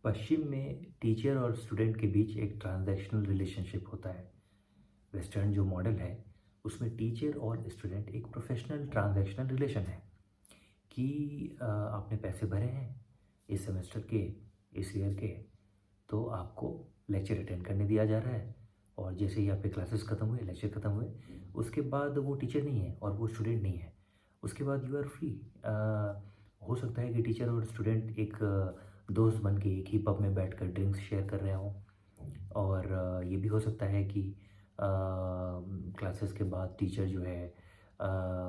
पश्चिम में टीचर और स्टूडेंट के बीच एक ट्रांजैक्शनल रिलेशनशिप होता है। वेस्टर्न जो मॉडल है उसमें टीचर और स्टूडेंट एक प्रोफेशनल ट्रांजैक्शनल रिलेशन है कि आपने पैसे भरे हैं इस सेमेस्टर के, इस ईयर के, तो आपको लेक्चर अटेंड करने दिया जा रहा है। और जैसे ही आपके क्लासेस ख़त्म हुए, लेक्चर ख़त्म हुए, उसके बाद वो टीचर नहीं है और वो स्टूडेंट नहीं है। उसके बाद यू आर फ्री। हो सकता है कि टीचर और स्टूडेंट एक दोस्त बन के एक ही पब में बैठकर ड्रिंक्स शेयर कर रहे हों। और ये भी हो सकता है कि क्लासेस के बाद टीचर जो है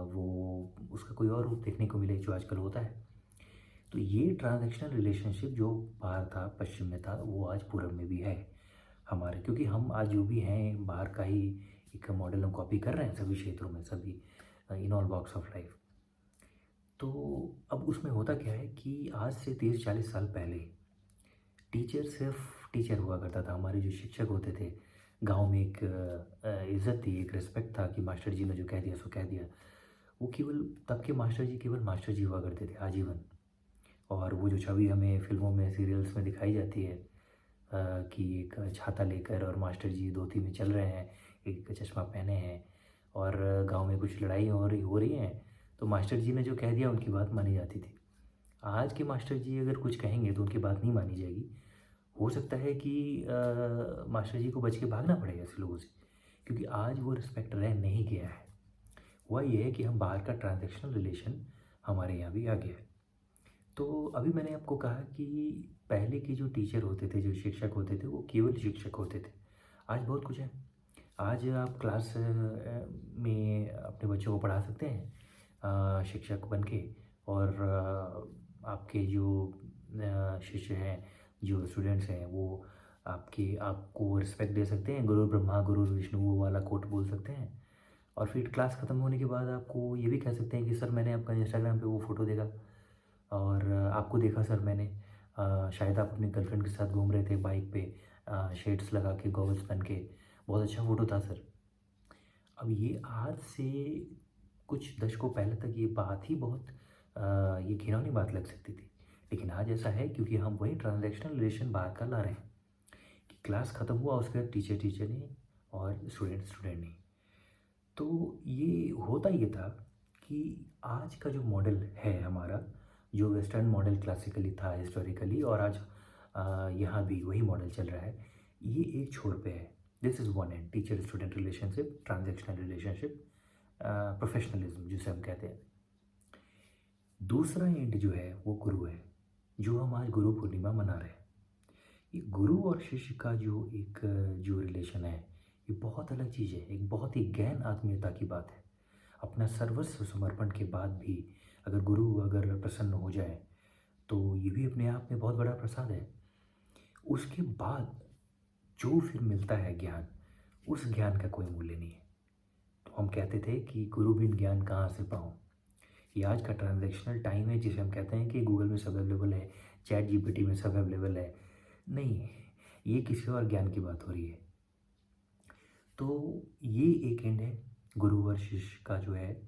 वो उसका कोई और रूप देखने को मिले, जो आजकल होता है। तो ये ट्रांजैक्शनल रिलेशनशिप जो बाहर था, पश्चिम में था, वो आज पूरब में भी है हमारे, क्योंकि हम आज जो भी हैं बाहर का ही एक मॉडल हम कॉपी कर रहे हैं सभी क्षेत्रों में, सभी in all walks of life. तो अब उसमें होता क्या है कि आज से 30-40 साल पहले टीचर सिर्फ टीचर हुआ करता था। हमारे जो शिक्षक होते थे, गांव में एक इज़्ज़त थी, एक रिस्पेक्ट था कि मास्टर जी ने जो कह दिया सो कह दिया। वो केवल तब के मास्टर जी केवल मास्टर जी हुआ करते थे आजीवन। और वो जो छवि हमें फ़िल्मों में, सीरियल्स में दिखाई जाती है कि एक छाता लेकर और मास्टर जी धोती में चल रहे हैं, एक चश्मा पहने हैं और गाँव में कुछ लड़ाई हो रही हैं, तो मास्टर जी ने जो कह दिया उनकी बात मानी जाती थी। आज के मास्टर जी अगर कुछ कहेंगे तो उनकी बात नहीं मानी जाएगी। हो सकता है कि मास्टर जी को बच के भागना पड़ेगा ऐसे लोगों से, क्योंकि आज वो रिस्पेक्ट रह नहीं गया है। हुआ ये है कि हम बाहर का ट्रांजैक्शनल रिलेशन हमारे यहाँ भी आ गया है। तो अभी मैंने आपको कहा कि पहले के जो टीचर होते थे, जो शिक्षक होते थे, वो केवल शिक्षक होते थे। आज बहुत कुछ है। आज आप क्लास में अपने बच्चों को पढ़ा सकते हैं शिक्षक बन के। और आपके जो शिष्य हैं, जो स्टूडेंट्स हैं, वो आपको रिस्पेक्ट दे सकते हैं। गुरु ब्रह्मा गुरु विष्णु वो वाला कोट बोल सकते हैं। और फिर क्लास ख़त्म होने के बाद आपको ये भी कह सकते हैं कि सर मैंने आपका इंस्टाग्राम पे वो फ़ोटो देखा और आपको देखा सर मैंने। शायद आप अपनी गर्लफ्रेंड के साथ घूम रहे थे बाइक पे, शेड्स लगा के, गॉगल्स पहन के। बहुत अच्छा फ़ोटो था सर। अब ये आज से कुछ दशकों पहले तक ये बात ही बहुत ये घिनौनी बात लग सकती थी। लेकिन आज ऐसा है क्योंकि हम वही ट्रांजैक्शनल रिलेशन बाहर का ला रहे हैं कि क्लास ख़त्म हुआ, उसके बाद टीचर टीचर नहीं और स्टूडेंट स्टूडेंट नहीं। तो ये होता ये था कि आज का जो मॉडल है हमारा, जो वेस्टर्न मॉडल क्लासिकली था हिस्टोरिकली, और आज यहाँ भी वही मॉडल चल रहा है। ये एक छोर पे है। This is one and, teacher student relationship, transactional relationship, professionalism जिसे हम कहते हैं। दूसरा एंड जो है वो गुरु है, जो हम आज गुरु पूर्णिमा मना रहे हैं। ये गुरु और शिष्य का जो रिलेशन है, ये बहुत अलग चीज़ है। एक बहुत ही गहन आत्मीयता की बात है। अपना सर्वस्व समर्पण के बाद भी अगर गुरु अगर प्रसन्न हो जाए तो ये भी अपने आप में बहुत बड़ा प्रसाद है। उसके बाद जो फिर मिलता है ज्ञान, उस ज्ञान का कोई मूल्य नहीं है। तो हम कहते थे कि गुरु बिन ज्ञान कहाँ से पाऊँ। ये आज का ट्रांजैक्शनल टाइम है जिसे हम कहते हैं कि गूगल में सब अवेलेबल है, चैट जीपीटी में सब अवेलेबल है। नहीं, ये किसी और ज्ञान की बात हो रही है। तो ये एक एंड है गुरु और शिष्य का जो है,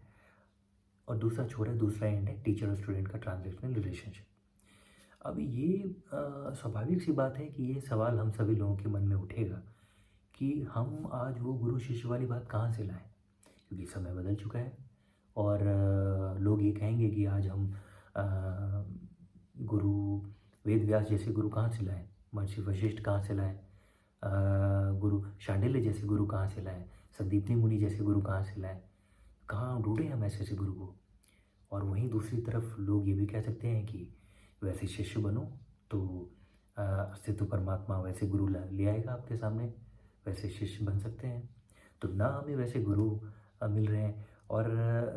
और दूसरा छोर है, दूसरा एंड है टीचर और स्टूडेंट का ट्रांजैक्शनल रिलेशनशिप। अब ये स्वाभाविक सी बात है कि ये सवाल हम सभी लोगों के मन में उठेगा कि हम आज वो गुरु शिष्य वाली बात कहाँ से लाएं, क्योंकि समय बदल चुका है। और लोग ये कहेंगे कि आज हम अ, गुरु वेद व्यास जैसे गुरु कहाँ से लाएं, महर्षि वशिष्ठ कहाँ से लाएं, गुरु शांडिल्य जैसे गुरु कहाँ से लाएं, संदीपनी मुनि जैसे गुरु कहाँ से लाएं, कहाँ ढूंढें हम ऐसे ऐसे गुरु को। और वहीं दूसरी तरफ लोग ये भी कह सकते हैं कि वैसे शिष्य बनो तो अस्तित्व परमात्मा वैसे गुरु ले आएगा आपके सामने, वैसे शिष्य बन सकते हैं। तो ना हमें वैसे गुरु मिल रहे हैं और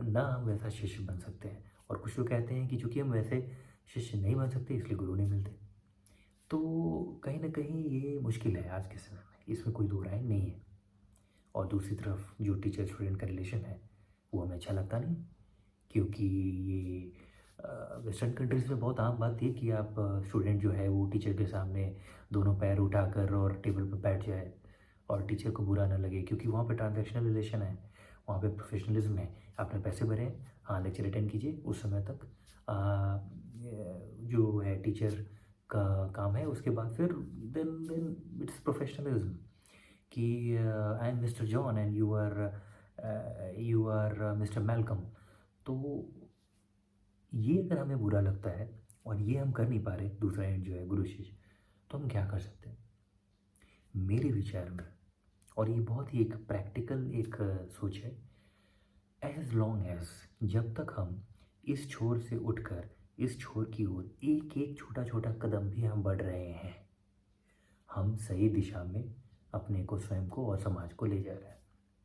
ना हम वैसा शिष्य बन सकते हैं। और कुछ लोग कहते हैं कि चूँकि हम वैसे शिष्य नहीं बन सकते इसलिए गुरु नहीं मिलते। तो कहीं न कहीं ये मुश्किल है आज के समय में, इसमें कोई दो राय नहीं है। और दूसरी तरफ जो टीचर स्टूडेंट का रिलेशन है, वो हमें अच्छा लगता नहीं, क्योंकि ये वेस्टर्न कंट्रीज़ में बहुत आम बात थी कि आप स्टूडेंट जो है वो टीचर के सामने दोनों पैर उठाकर और टेबल पर बैठ जाए और टीचर को बुरा ना लगे, क्योंकि वहाँ पे ट्रांजैक्शनल रिलेशन है, वहाँ पे प्रोफेशनलिज्म है। आपने पैसे भरे हैं, हाँ लेक्चर अटेंड कीजिए। उस समय तक जो है टीचर का काम है, उसके बाद फिर देन इट्स प्रोफेशनलिज्म कि I am mister John and you are mister Malcolm. तो ये अगर हमें बुरा लगता है और ये हम कर नहीं पा रहे, दूसरा एंड जो है गुरु शिष्य, तो हम क्या कर सकते हैं? मेरे विचार में, और ये बहुत ही एक प्रैक्टिकल एक सोच है, एज लॉन्ग एज, जब तक हम इस छोर से उठकर इस छोर की ओर एक एक छोटा छोटा कदम भी हम बढ़ रहे हैं, हम सही दिशा में अपने को, स्वयं को और समाज को ले जा रहे हैं।